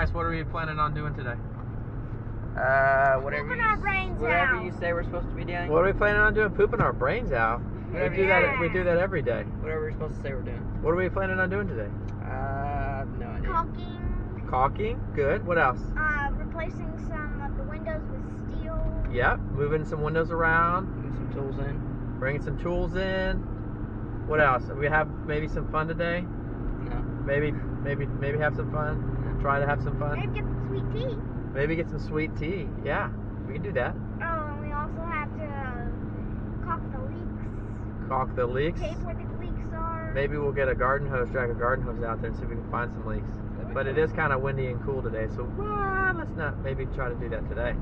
Guys, what are we planning on doing today? Whatever Whatever you say we're supposed to be doing. What are we planning on doing? Pooping our brains out. We do that every day. Whatever we're supposed to say we're doing. What are we planning on doing today? No idea. Caulking. Caulking. Good. What else? Replacing some of the windows with steel. Yep. Moving some windows around. Bring some tools in. Bringing some tools in. What else? We have maybe some fun today. No. Maybe have some fun. Try to have some fun. Maybe get some sweet tea. Maybe get some sweet tea. Yeah, we can do that. Oh, and we also have to caulk the leaks. Caulk the leaks. Tape where the leaks are. Maybe we'll get a garden hose, drag a garden hose out there and see if we can find some leaks. But it is kind of windy and cool today, so let's not maybe try to do that today.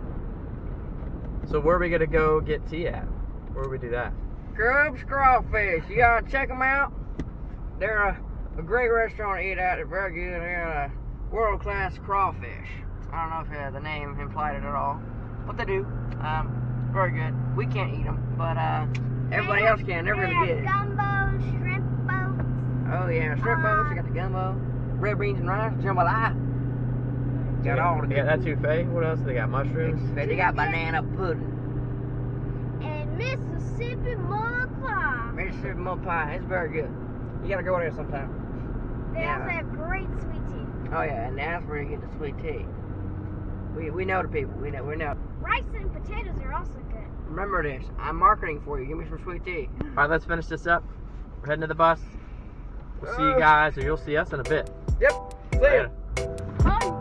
So where are we going to go get tea at? Where do we do that? Cubscrawfish. You gotta check them out. They're a great restaurant to eat at. They're very good. They're a world-class crawfish. I don't know if the name implied it at all, but they do. Very good. We can't eat them, but everybody else can. They're really good. Gumbo, shrimp boats. Oh yeah, shrimp boats. You got the gumbo, red beans and rice, jambalaya. Got all the They good. got etouffee. What else? They got mushrooms. They got banana pudding. And Mississippi mud pie. Mississippi mud pie. It's very good. You gotta go there sometime. They Yeah. also have great sweet tea. Oh yeah, and that's where you get the sweet tea. We know the people. We know. Rice and potatoes are also good. Remember this. I'm marketing for you. Give me some sweet tea. All right, let's finish this up. We're heading to the bus. We'll see you guys, or you'll see us in a bit. Yep. See ya. Later. Bye.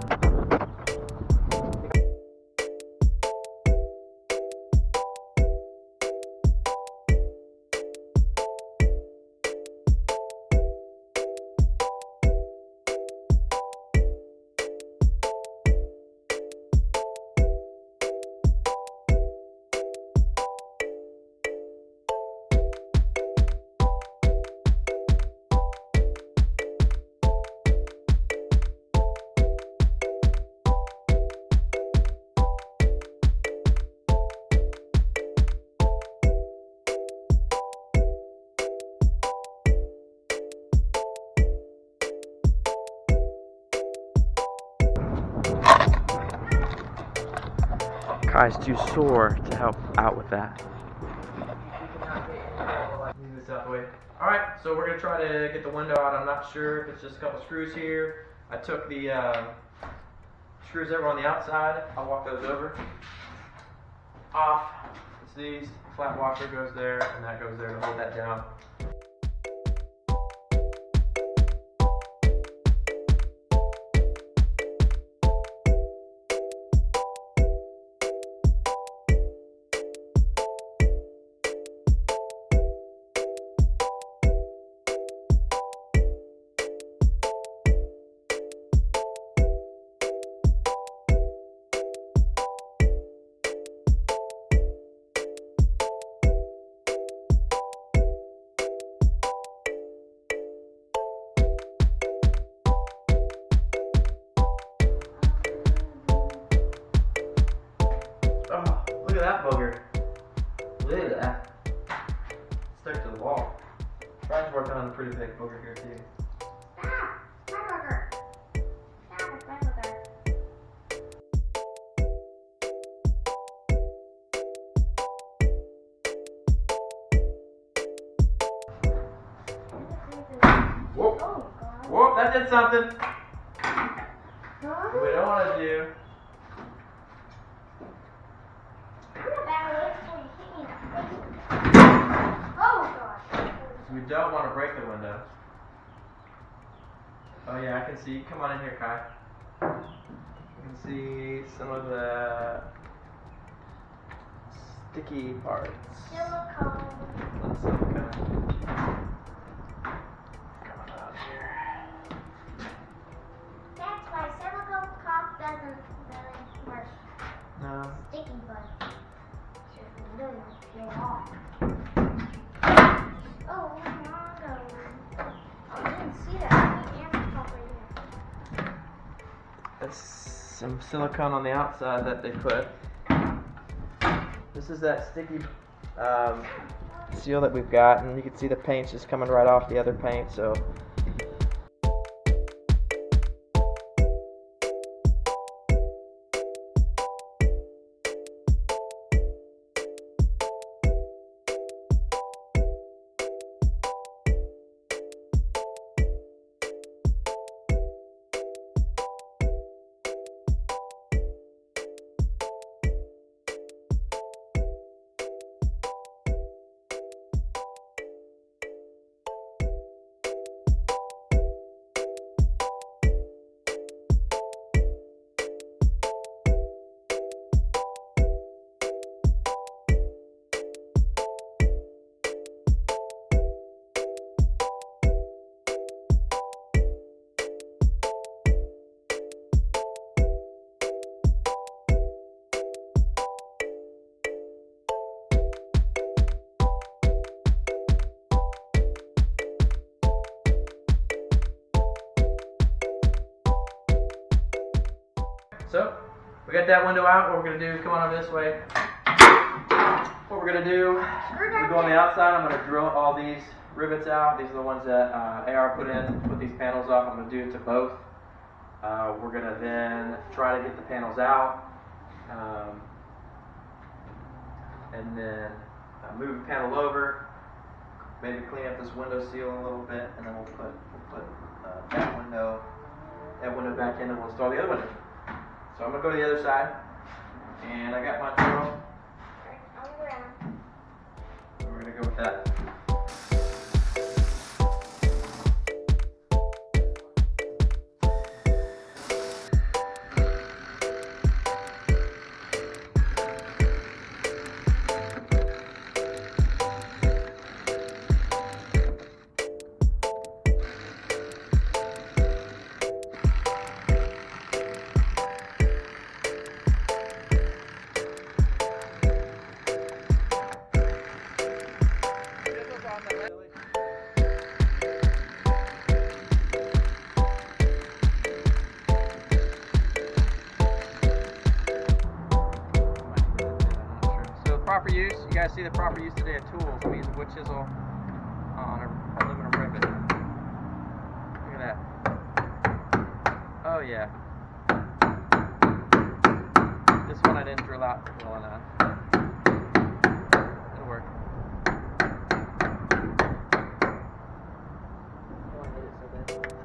Kai's too sore to help out with that. Move this out the way. Alright, so we're going to try to get the window out. I'm not sure if it's just a couple screws here. I took the screws over on the outside. I'll walk those over. Off. It's these. Flat washer goes there, and that goes there to hold that down. Oh, look at that booger. Look at that. Stuck to the wall. Brian's working on a pretty big booger here too. Stop! Hamburger! Stop it, hamburger. Whoop. Oh, God. Whoop, that did something. Huh? We don't want to do. Oh, God. We don't want to break the window. Oh yeah, I can see. Come on in here, Kai. You can see some of the sticky parts. Silicone. Let's see, Kai. Coming out here. That's why silicone caulk doesn't really work. No. Sticky buds. So if we really peel off. Oh, no. Oh, I didn't see that. That's some silicone on the outside that they put. This is that sticky seal that we've got, and you can see the paint's just coming right off the other paint, so So, we got that window out. What we're going to do, come on over this way. What we're going to do, we go on the outside. I'm going to drill all these rivets out. These are the ones that AR put in, put these panels off. I'm going to do it to both. We're going to then try to get the panels out. And then move the panel over. Maybe clean up this window seal a little bit, and then we'll put that window back in, and we'll install the other window. So I'm gonna go to the other side, and I got my drill. We're gonna go with that. Proper use, you guys see the proper use today of tools. I'm using wood chisel on an aluminum rivet. Look at that. Oh yeah. This one I didn't drill out well enough. It'll work. Oh, I hate it so bad.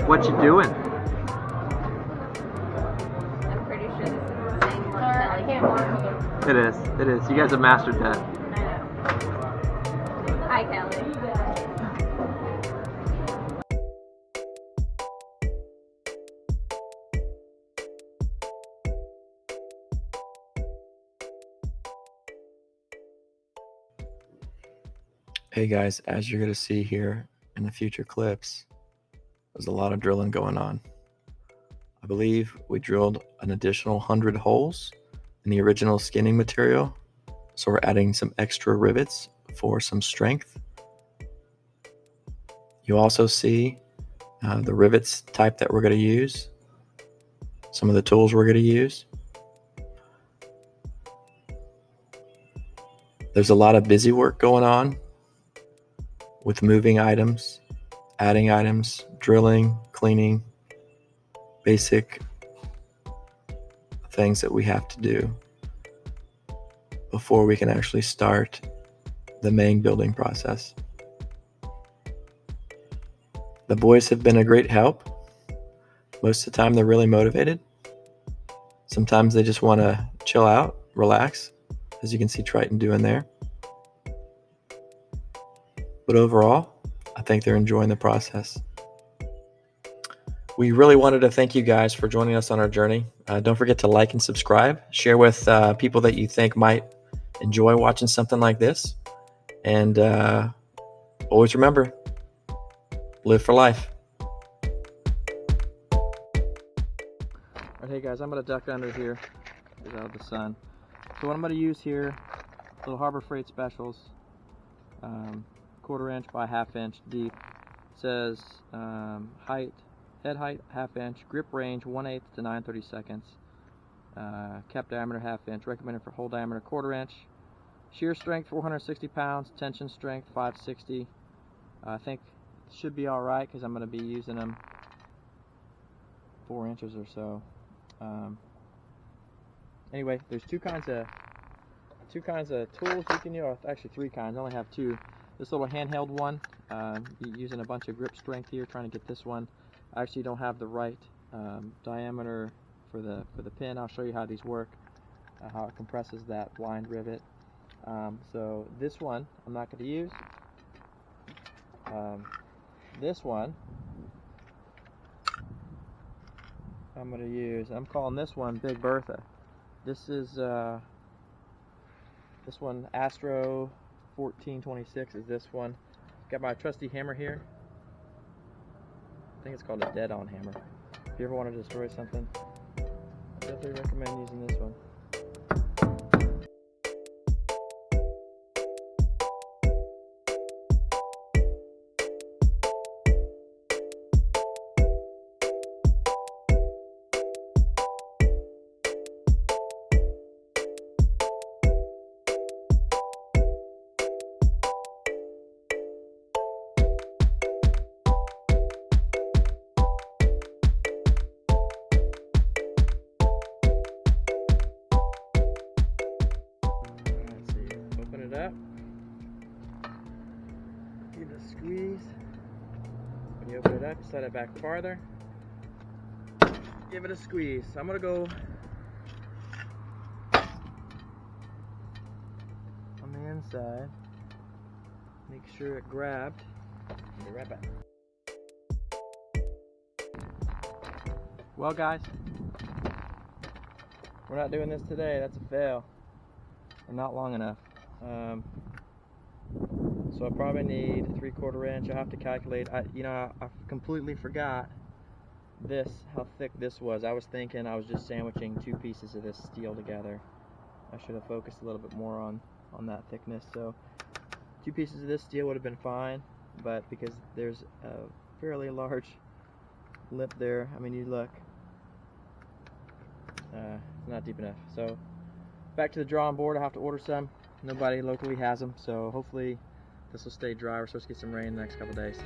What you doing? It is. It is. You guys have mastered that. Hi, Kelly. Hey guys, as you're going to see here in the future clips, there's a lot of drilling going on. I believe we drilled an additional 100 holes in the original skinning material, so we're adding some extra rivets for some strength. You also see the rivets type that we're going to use, some of the tools we're going to use. There's a lot of busy work going on with moving items, adding items, drilling, cleaning, basic things that we have to do before we can actually start the main building process. The boys have been a great help. Most of the time they're really motivated. Sometimes they just want to chill out, relax, as you can see Triton doing there. But overall, I think they're enjoying the process. We really wanted to thank you guys for joining us on our journey. Don't forget to like and subscribe. Share with people that you think might enjoy watching something like this. And always remember, live for life. All right, hey guys, I'm going to duck under here, get out of the sun. So what I'm going to use here, little Harbor Freight specials, 1/4 inch by 1/2 inch deep. It says height, head height 1/2 inch, grip range 1/8 to 9/32, cap diameter 1/2 inch, recommended for hole diameter 1/4 inch, shear strength 460 pounds, tension strength 560. I think it should be all right because I'm going to be using them 4 inches or so. Anyway, there's two kinds of tools you can use. Actually, 3 kinds. I only have 2. This little handheld one, using a bunch of grip strength here, trying to get this one. I actually don't have the right diameter for the pin. I'll show you how these work, how it compresses that blind rivet. So this one I'm not going to use. This one I'm going to use. I'm calling this one Big Bertha. This is this one, Astro 1426 is this one. Got my trusty hammer here. I think it's called a dead-on hammer. If you ever want to destroy something, I definitely recommend using this one. Up, give it a squeeze. When you open it up, you slide it back farther, give it a squeeze. So I'm gonna go on the inside, make sure it grabbed. I'll be right back. Well guys, we're not doing this today. That's a fail. We're not long enough. So I probably need a 3/4 inch. I have to calculate. I completely forgot how thick this was. I was thinking I was just sandwiching 2 pieces of this steel together. I should have focused a little bit more on that thickness. So 2 pieces of this steel would have been fine, but because there's a fairly large lip there, I mean, you look, it's not deep enough. So back to the drawing board. I have to order some. Nobody locally has them, so hopefully this will stay dry. We're supposed to get some rain the next couple days.